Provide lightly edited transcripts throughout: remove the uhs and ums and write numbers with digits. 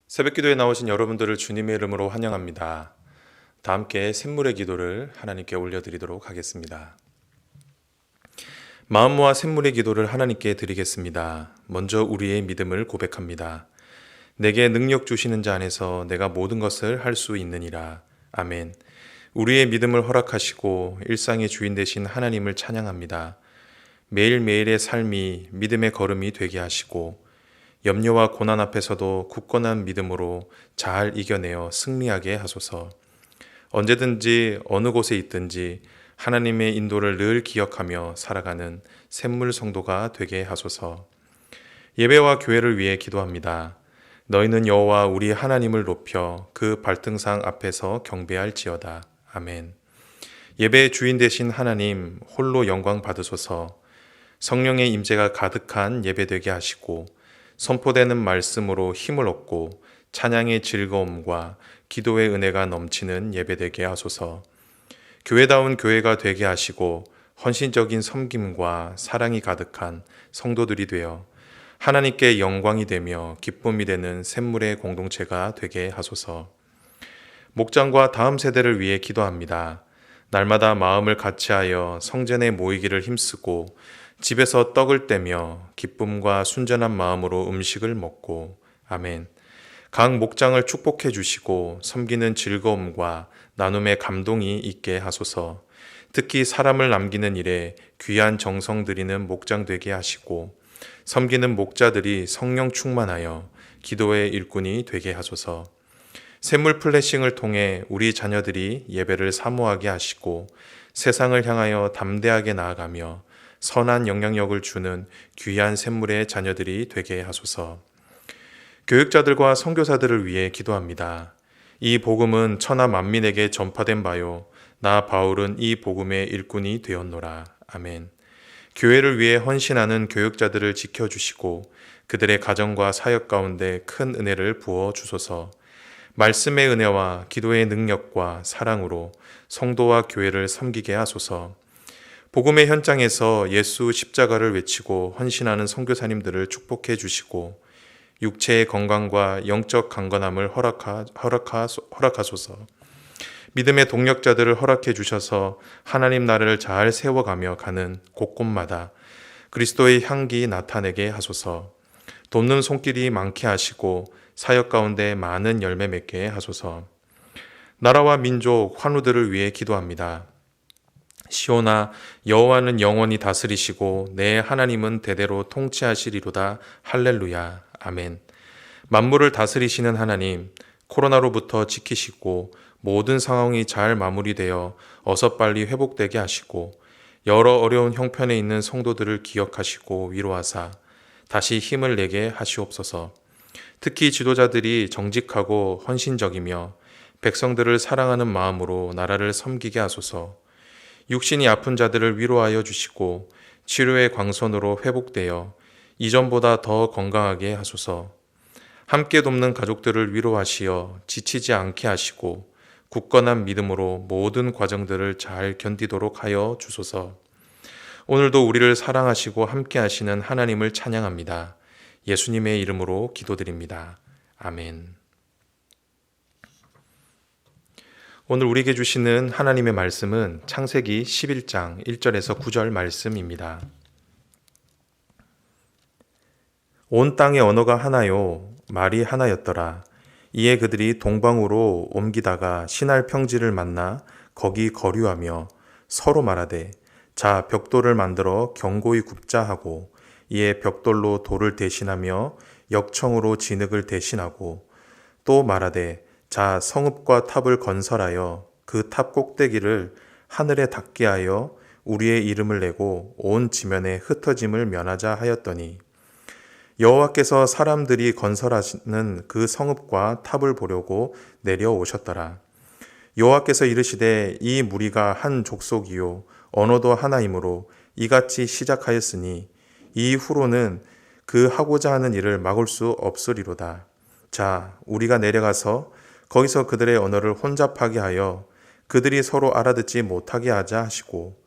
새벽 기도에 나오신 여러분들을 주님의 이름으로 환영합니다. 다 함께 샘물의 기도를 하나님께 올려드리도록 하겠습니다. 마음 모아 샘물의 기도를 하나님께 드리겠습니다. 먼저 우리의 믿음을 고백합니다. 내게 능력 주시는 자 안에서 내가 모든 것을 할 수 있느니라. 아멘. 우리의 믿음을 허락하시고 일상의 주인 되신 하나님을 찬양합니다. 매일매일의 삶이 믿음의 걸음이 되게 하시고 염려와 고난 앞에서도 굳건한 믿음으로 잘 이겨내어 승리하게 하소서. 언제든지 어느 곳에 있든지 하나님의 인도를 늘 기억하며 살아가는 샘물 성도가 되게 하소서. 예배와 교회를 위해 기도합니다. 너희는 여호와 우리 하나님을 높여 그 발등상 앞에서 경배할지어다. 아멘. 예배의 주인 되신 하나님 홀로 영광 받으소서. 성령의 임재가 가득한 예배되게 하시고 선포되는 말씀으로 힘을 얻고 찬양의 즐거움과 기도의 은혜가 넘치는 예배되게 하소서. 교회다운 교회가 되게 하시고 헌신적인 섬김과 사랑이 가득한 성도들이 되어 하나님께 영광이 되며 기쁨이 되는 샘물의 공동체가 되게 하소서. 목장과 다음 세대를 위해 기도합니다. 날마다 마음을 같이하여 성전에 모이기를 힘쓰고 집에서 떡을 떼며 기쁨과 순전한 마음으로 음식을 먹고 아멘. 각 목장을 축복해 주시고 섬기는 즐거움과 나눔의 감동이 있게 하소서. 특히 사람을 남기는 일에 귀한 정성 들이는 목장 되게 하시고 섬기는 목자들이 성령 충만하여 기도의 일꾼이 되게 하소서. 샘물 플래싱을 통해 우리 자녀들이 예배를 사모하게 하시고 세상을 향하여 담대하게 나아가며 선한 영향력을 주는 귀한 샘물의 자녀들이 되게 하소서. 교육자들과 선교사들을 위해 기도합니다. 이 복음은 천하 만민에게 전파된 바요. 나 바울은 이 복음의 일꾼이 되었노라. 아멘. 교회를 위해 헌신하는 교육자들을 지켜주시고 그들의 가정과 사역 가운데 큰 은혜를 부어 주소서. 말씀의 은혜와 기도의 능력과 사랑으로 성도와 교회를 섬기게 하소서. 복음의 현장에서 예수 십자가를 외치고 헌신하는 선교사님들을 축복해 주시고 육체의 건강과 영적 강건함을 허락하소서. 믿음의 동력자들을 허락해 주셔서 하나님 나라를 잘 세워가며 가는 곳곳마다 그리스도의 향기 나타내게 하소서. 돕는 손길이 많게 하시고 사역 가운데 많은 열매 맺게 하소서. 나라와 민족, 환우들을 위해 기도합니다. 시온아, 여호와는 영원히 다스리시고 내 하나님은 대대로 통치하시리로다. 할렐루야. 아멘. 만물을 다스리시는 하나님, 코로나로부터 지키시고 모든 상황이 잘 마무리되어 어서 빨리 회복되게 하시고 여러 어려운 형편에 있는 성도들을 기억하시고 위로하사 다시 힘을 내게 하시옵소서. 특히 지도자들이 정직하고 헌신적이며 백성들을 사랑하는 마음으로 나라를 섬기게 하소서. 육신이 아픈 자들을 위로하여 주시고 치료의 광선으로 회복되어 이전보다 더 건강하게 하소서. 함께 돕는 가족들을 위로하시어 지치지 않게 하시고 굳건한 믿음으로 모든 과정들을 잘 견디도록 하여 주소서. 오늘도 우리를 사랑하시고 함께 하시는 하나님을 찬양합니다. 예수님의 이름으로 기도드립니다. 아멘. 오늘 우리에게 주시는 하나님의 말씀은 창세기 11장 1절에서 9절 말씀입니다. 온 땅의 언어가 하나요, 말이 하나였더라. 이에 그들이 동방으로 옮기다가 신할 평지를 만나 거기 거류하며 서로 말하되 자 벽돌을 만들어 견고히 굽자 하고 이에 벽돌로 돌을 대신하며 역청으로 진흙을 대신하고 또 말하되 자 성읍과 탑을 건설하여 그 탑 꼭대기를 하늘에 닿게 하여 우리의 이름을 내고 온 지면에 흩어짐을 면하자 하였더니 여호와께서 사람들이 건설하시는 그 성읍과 탑을 보려고 내려오셨더라. 여호와께서 이르시되 이 무리가 한 족속이요 언어도 하나이므로 이같이 시작하였으니 이후로는 그 하고자 하는 일을 막을 수 없으리로다. 자 우리가 내려가서 거기서 그들의 언어를 혼잡하게 하여 그들이 서로 알아듣지 못하게 하자 하시고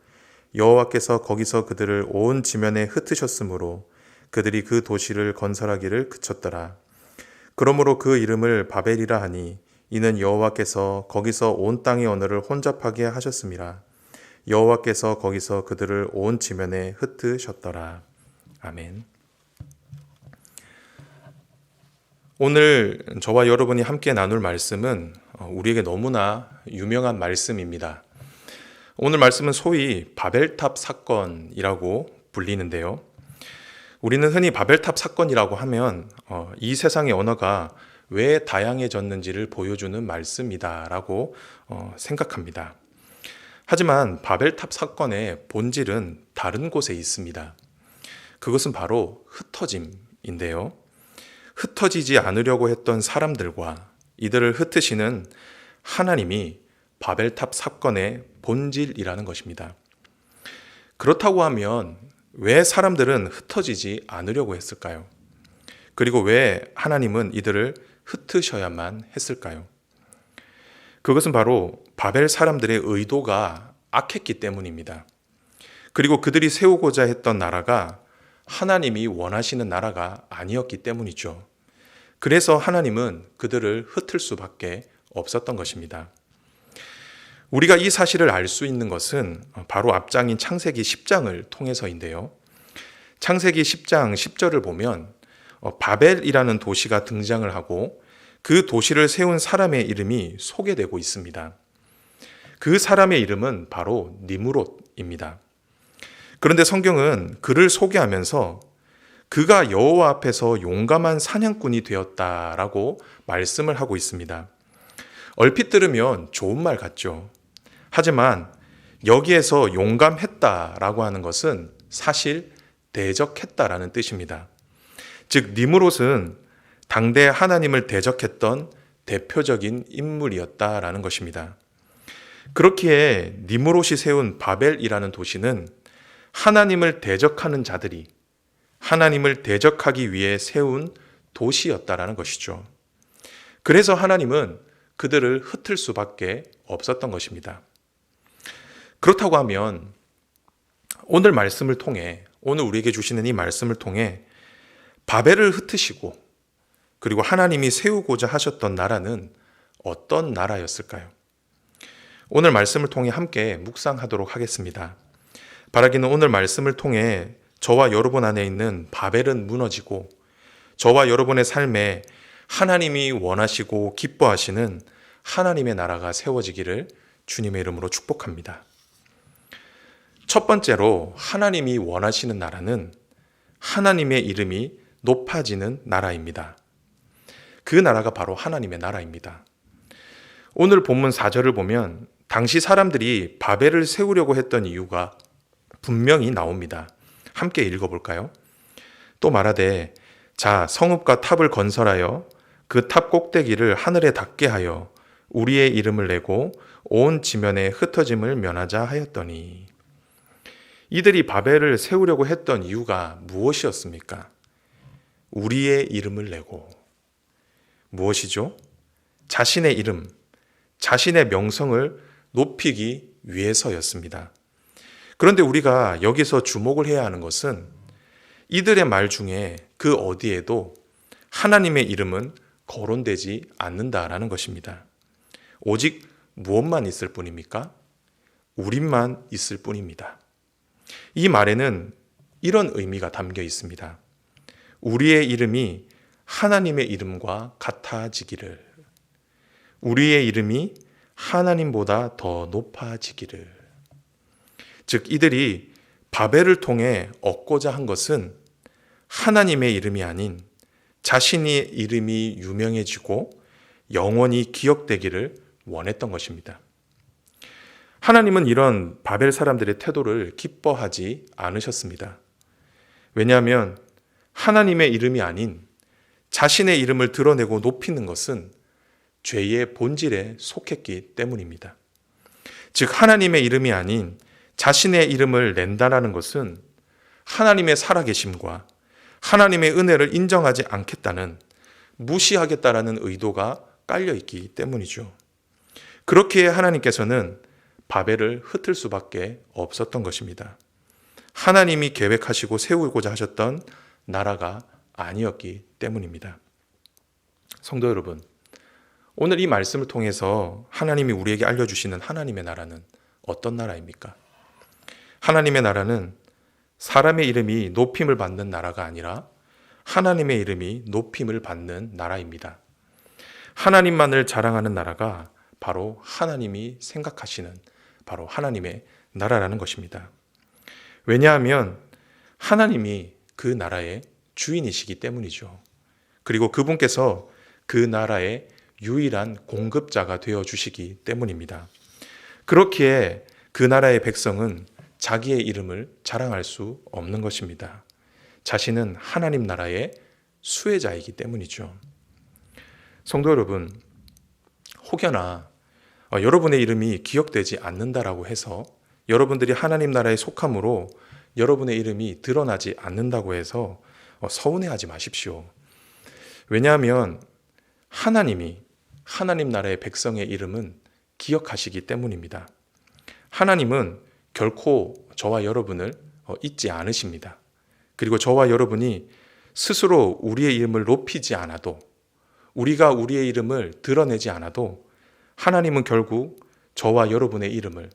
여호와께서 거기서 그들을 온 지면에 흩으셨으므로 그들이 그 도시를 건설하기를 그쳤더라. 그러므로 그 이름을 바벨이라 하니 이는 여호와께서 거기서 온 땅의 언어를 혼잡하게 하셨음이라. 여호와께서 거기서 그들을 온 지면에 흩으셨더라. 아멘. 오늘 저와 여러분이 함께 나눌 말씀은 우리에게 너무나 유명한 말씀입니다. 오늘 말씀은 소위 바벨탑 사건이라고 불리는데요. 우리는 흔히 바벨탑 사건이라고 하면 이 세상의 언어가 왜 다양해졌는지를 보여주는 말씀이다라고 생각합니다. 하지만 바벨탑 사건의 본질은 다른 곳에 있습니다. 그것은 바로 흩어짐인데요. 흩어지지 않으려고 했던 사람들과 이들을 흩으시는 하나님이 바벨탑 사건의 본질이라는 것입니다. 그렇다고 하면 왜 사람들은 흩어지지 않으려고 했을까요? 그리고 왜 하나님은 이들을 흩으셔야만 했을까요? 그것은 바로 바벨 사람들의 의도가 악했기 때문입니다. 그리고 그들이 세우고자 했던 나라가 하나님이 원하시는 나라가 아니었기 때문이죠. 그래서 하나님은 그들을 흩을 수밖에 없었던 것입니다. 우리가 이 사실을 알 수 있는 것은 바로 앞장인 창세기 10장을 통해서인데요. 창세기 10장 10절을 보면 바벨이라는 도시가 등장을 하고 그 도시를 세운 사람의 이름이 소개되고 있습니다. 그 사람의 이름은 바로 니므롯입니다. 그런데 성경은 그를 소개하면서 그가 여호와 앞에서 용감한 사냥꾼이 되었다라고 말씀을 하고 있습니다. 얼핏 들으면 좋은 말 같죠. 하지만 여기에서 용감했다라고 하는 것은 사실 대적했다라는 뜻입니다. 즉 니므롯은 당대 하나님을 대적했던 대표적인 인물이었다라는 것입니다. 그렇기에 니므롯이 세운 바벨이라는 도시는 하나님을 대적하는 자들이 하나님을 대적하기 위해 세운 도시였다라는 것이죠. 그래서 하나님은 그들을 흩을 수밖에 없었던 것입니다. 그렇다고 하면 오늘 말씀을 통해 오늘 우리에게 주시는 이 말씀을 통해 바벨을 흩으시고 그리고 하나님이 세우고자 하셨던 나라는 어떤 나라였을까요? 오늘 말씀을 통해 함께 묵상하도록 하겠습니다. 바라기는 오늘 말씀을 통해 저와 여러분 안에 있는 바벨은 무너지고 저와 여러분의 삶에 하나님이 원하시고 기뻐하시는 하나님의 나라가 세워지기를 주님의 이름으로 축복합니다. 첫 번째로 하나님이 원하시는 나라는 하나님의 이름이 높아지는 나라입니다. 그 나라가 바로 하나님의 나라입니다. 오늘 본문 4절을 보면 당시 사람들이 바벨을 세우려고 했던 이유가 분명히 나옵니다. 함께 읽어볼까요? 또 말하되 자 성읍과 탑을 건설하여 그 탑 꼭대기를 하늘에 닿게 하여 우리의 이름을 내고 온 지면에 흩어짐을 면하자 하였더니 이들이 바벨을 세우려고 했던 이유가 무엇이었습니까? 우리의 이름을 내고 무엇이죠? 자신의 이름, 자신의 명성을 높이기 위해서였습니다. 그런데 우리가 여기서 주목을 해야 하는 것은 이들의 말 중에 그 어디에도 하나님의 이름은 거론되지 않는다라는 것입니다. 오직 무엇만 있을 뿐입니까? 우리만 있을 뿐입니다. 이 말에는 이런 의미가 담겨 있습니다. 우리의 이름이 하나님의 이름과 같아지기를, 우리의 이름이 하나님보다 더 높아지기를. 즉 이들이 바벨을 통해 얻고자 한 것은 하나님의 이름이 아닌 자신의 이름이 유명해지고 영원히 기억되기를 원했던 것입니다. 하나님은 이런 바벨 사람들의 태도를 기뻐하지 않으셨습니다. 왜냐하면 하나님의 이름이 아닌 자신의 이름을 드러내고 높이는 것은 죄의 본질에 속했기 때문입니다. 즉 하나님의 이름이 아닌 자신의 이름을 낸다라는 것은 하나님의 살아계심과 하나님의 은혜를 인정하지 않겠다는, 무시하겠다라는 의도가 깔려있기 때문이죠. 그렇기에 하나님께서는 바벨을 흩을 수밖에 없었던 것입니다. 하나님이 계획하시고 세우고자 하셨던 나라가 아니었기 때문입니다. 성도 여러분, 오늘 이 말씀을 통해서 하나님이 우리에게 알려주시는 하나님의 나라는 어떤 나라입니까? 하나님의 나라는 사람의 이름이 높임을 받는 나라가 아니라 하나님의 이름이 높임을 받는 나라입니다. 하나님만을 자랑하는 나라가 바로 하나님이 생각하시는 바로 하나님의 나라라는 것입니다. 왜냐하면 하나님이 그 나라의 주인이시기 때문이죠. 그리고 그분께서 그 나라의 유일한 공급자가 되어 주시기 때문입니다. 그렇기에 그 나라의 백성은 자기의 이름을 자랑할 수 없는 것입니다. 자신은 하나님 나라의 수혜자이기 때문이죠. 성도 여러분, 혹여나 여러분의 이름이 기억되지 않는다라고 해서 여러분들이 하나님 나라에 속함으로 여러분의 이름이 드러나지 않는다고 해서 서운해하지 마십시오. 왜냐하면 하나님이 하나님 나라의 백성의 이름은 기억하시기 때문입니다. 하나님은 결코 저와 여러분을 잊지 않으십니다. 그리고 저와 여러분이 스스로 우리의 이름을 높이지 않아도, 우리가 우리의 이름을 드러내지 않아도 하나님은 결국 저와 여러분의 이름을,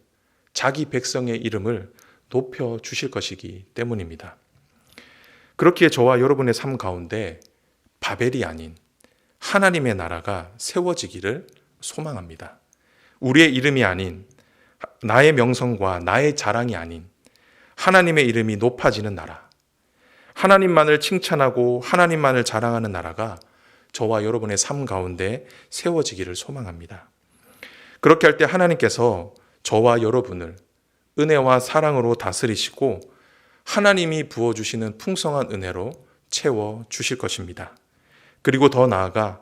자기 백성의 이름을 높여 주실 것이기 때문입니다. 그렇기에 저와 여러분의 삶 가운데 바벨이 아닌 하나님의 나라가 세워지기를 소망합니다. 우리의 이름이 아닌, 나의 명성과 나의 자랑이 아닌 하나님의 이름이 높아지는 나라, 하나님만을 칭찬하고 하나님만을 자랑하는 나라가 저와 여러분의 삶 가운데 세워지기를 소망합니다. 그렇게 할 때 하나님께서 저와 여러분을 은혜와 사랑으로 다스리시고 하나님이 부어주시는 풍성한 은혜로 채워주실 것입니다. 그리고 더 나아가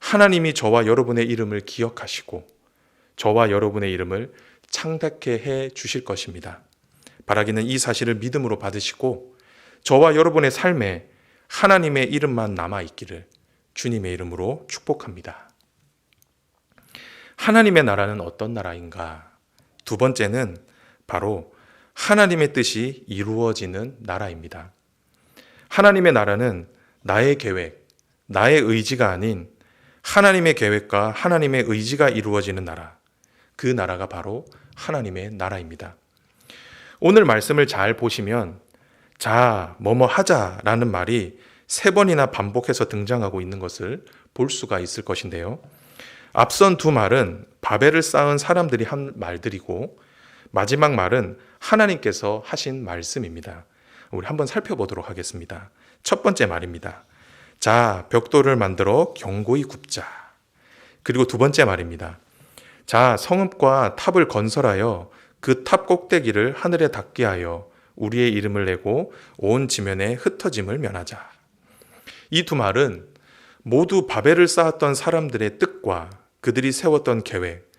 하나님이 저와 여러분의 이름을 기억하시고 저와 여러분의 이름을 창대케 해 주실 것입니다. 바라기는 이 사실을 믿음으로 받으시고 저와 여러분의 삶에 하나님의 이름만 남아있기를 주님의 이름으로 축복합니다. 하나님의 나라는 어떤 나라인가? 두 번째는 바로 하나님의 뜻이 이루어지는 나라입니다. 하나님의 나라는 나의 계획, 나의 의지가 아닌 하나님의 계획과 하나님의 의지가 이루어지는 나라, 그 나라가 바로 하나님의 나라입니다. 오늘 말씀을 잘 보시면 자, 뭐뭐 하자라는 말이 3번이나 반복해서 등장하고 있는 것을 볼 수가 있을 것인데요. 앞선 두 말은 바벨을 쌓은 사람들이 한 말들이고 마지막 말은 하나님께서 하신 말씀입니다. 우리 한번 살펴보도록 하겠습니다. 첫 번째 말입니다. 자, 벽돌을 만들어 견고히 굽자. 그리고 두 번째 말입니다. 자, 성읍과 탑을 건설하여 그 탑 꼭대기를 하늘에 닿게 하여 우리의 이름을 내고 온 지면에 흩어짐을 면하자. 이 두 말은 모두 바벨을 쌓았던 사람들의 뜻과 그들이 세웠던 계획,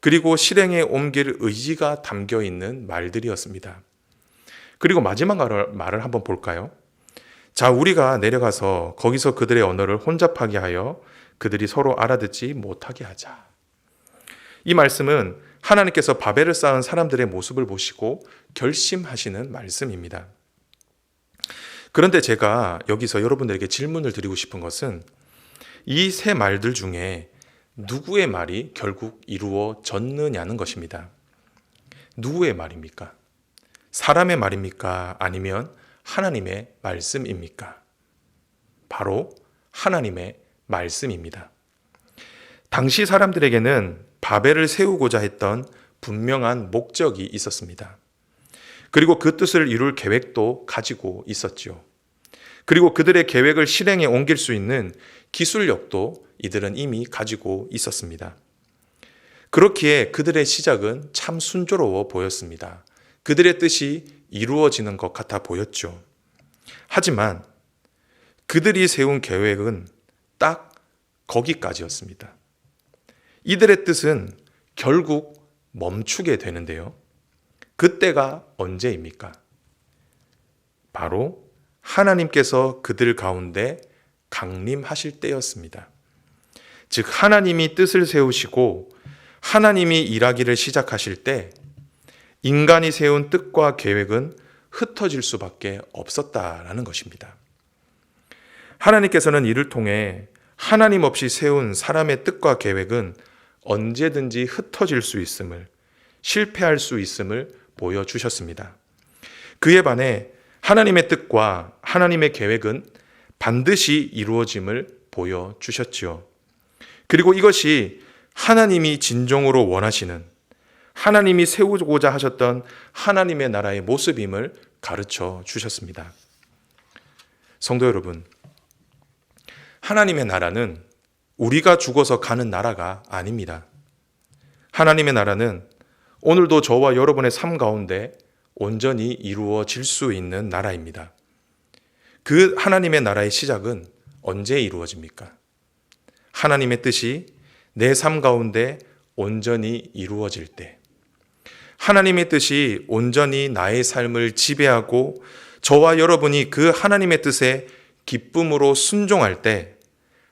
그리고 실행에 옮길 의지가 담겨 있는 말들이었습니다. 그리고 마지막 말을 한번 볼까요? 자, 우리가 내려가서 거기서 그들의 언어를 혼잡하게 하여 그들이 서로 알아듣지 못하게 하자. 이 말씀은 하나님께서 바벨을 쌓은 사람들의 모습을 보시고 결심하시는 말씀입니다. 그런데 제가 여기서 여러분들에게 질문을 드리고 싶은 것은 이 세 말들 중에 누구의 말이 결국 이루어졌느냐는 것입니다. 누구의 말입니까? 사람의 말입니까? 아니면 하나님의 말씀입니까? 바로 하나님의 말씀입니다. 당시 사람들에게는 바벨을 세우고자 했던 분명한 목적이 있었습니다. 그리고 그 뜻을 이룰 계획도 가지고 있었죠. 그리고 그들의 계획을 실행에 옮길 수 있는 기술력도 이들은 이미 가지고 있었습니다. 그렇기에 그들의 시작은 참 순조로워 보였습니다. 그들의 뜻이 이루어지는 것 같아 보였죠. 하지만 그들이 세운 계획은 딱 거기까지였습니다. 이들의 뜻은 결국 멈추게 되는데요. 그때가 언제입니까? 바로 하나님께서 그들 가운데 강림하실 때였습니다. 즉 하나님이 뜻을 세우시고 하나님이 일하기를 시작하실 때 인간이 세운 뜻과 계획은 흩어질 수밖에 없었다라는 것입니다. 하나님께서는 이를 통해 하나님 없이 세운 사람의 뜻과 계획은 언제든지 흩어질 수 있음을, 실패할 수 있음을 보여주셨습니다. 그에 반해 하나님의 뜻과 하나님의 계획은 반드시 이루어짐을 보여주셨지요. 그리고 이것이 하나님이 진정으로 원하시는, 하나님이 세우고자 하셨던 하나님의 나라의 모습임을 가르쳐 주셨습니다. 성도 여러분, 하나님의 나라는 우리가 죽어서 가는 나라가 아닙니다. 하나님의 나라는 오늘도 저와 여러분의 삶 가운데 온전히 이루어질 수 있는 나라입니다. 그 하나님의 나라의 시작은 언제 이루어집니까? 하나님의 뜻이 내 삶 가운데 온전히 이루어질 때, 하나님의 뜻이 온전히 나의 삶을 지배하고 저와 여러분이 그 하나님의 뜻에 기쁨으로 순종할 때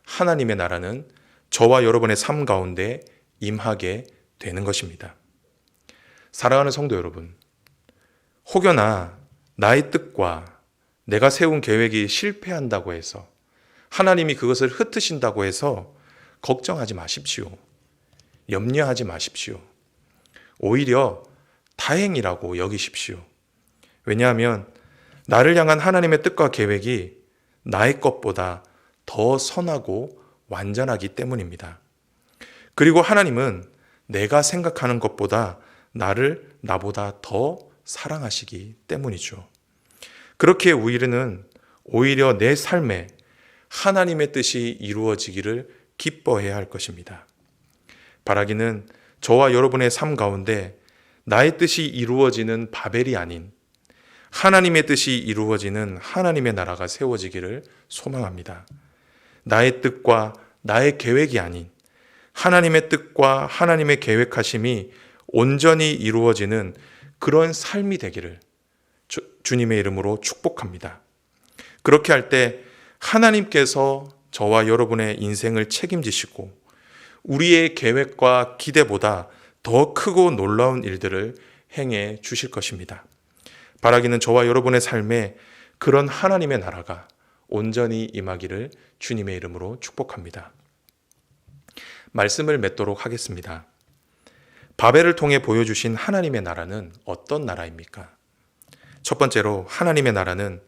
하나님의 나라는 저와 여러분의 삶 가운데 임하게 되는 것입니다. 사랑하는 성도 여러분, 혹여나 나의 뜻과 내가 세운 계획이 실패한다고 해서, 하나님이 그것을 흩으신다고 해서 걱정하지 마십시오. 염려하지 마십시오. 오히려 다행이라고 여기십시오. 왜냐하면 나를 향한 하나님의 뜻과 계획이 나의 것보다 더 선하고 완전하기 때문입니다. 그리고 하나님은 내가 생각하는 것보다 나를 나보다 더 사랑하시기 때문이죠. 그렇게 우리는 오히려 내 삶에 하나님의 뜻이 이루어지기를 기뻐해야 할 것입니다. 바라기는 저와 여러분의 삶 가운데 나의 뜻이 이루어지는 바벨이 아닌 하나님의 뜻이 이루어지는 하나님의 나라가 세워지기를 소망합니다. 나의 뜻과 나의 계획이 아닌 하나님의 뜻과 하나님의 계획하심이 온전히 이루어지는 그런 삶이 되기를 주님의 이름으로 축복합니다. 그렇게 할 때 하나님께서 저와 여러분의 인생을 책임지시고 우리의 계획과 기대보다 더 크고 놀라운 일들을 행해 주실 것입니다. 바라기는 저와 여러분의 삶에 그런 하나님의 나라가 온전히 임하기를 주님의 이름으로 축복합니다. 말씀을 맺도록 하겠습니다. 바벨을 통해 보여주신 하나님의 나라는 어떤 나라입니까? 첫 번째로 하나님의 나라는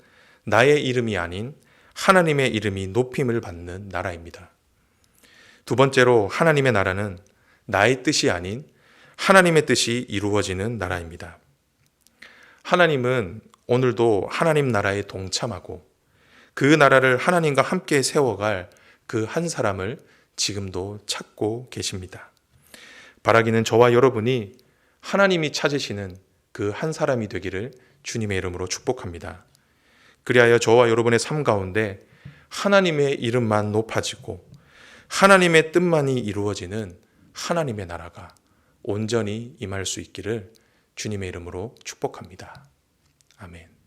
나의 이름이 아닌 하나님의 이름이 높임을 받는 나라입니다. 두 번째로 하나님의 나라는 나의 뜻이 아닌 하나님의 뜻이 이루어지는 나라입니다. 하나님은 오늘도 하나님 나라에 동참하고 그 나라를 하나님과 함께 세워갈 그 한 사람을 지금도 찾고 계십니다. 바라기는 저와 여러분이 하나님이 찾으시는 그 한 사람이 되기를 주님의 이름으로 축복합니다. 그리하여 저와 여러분의 삶 가운데 하나님의 이름만 높아지고 하나님의 뜻만이 이루어지는 하나님의 나라가 온전히 임할 수 있기를 주님의 이름으로 축복합니다. 아멘.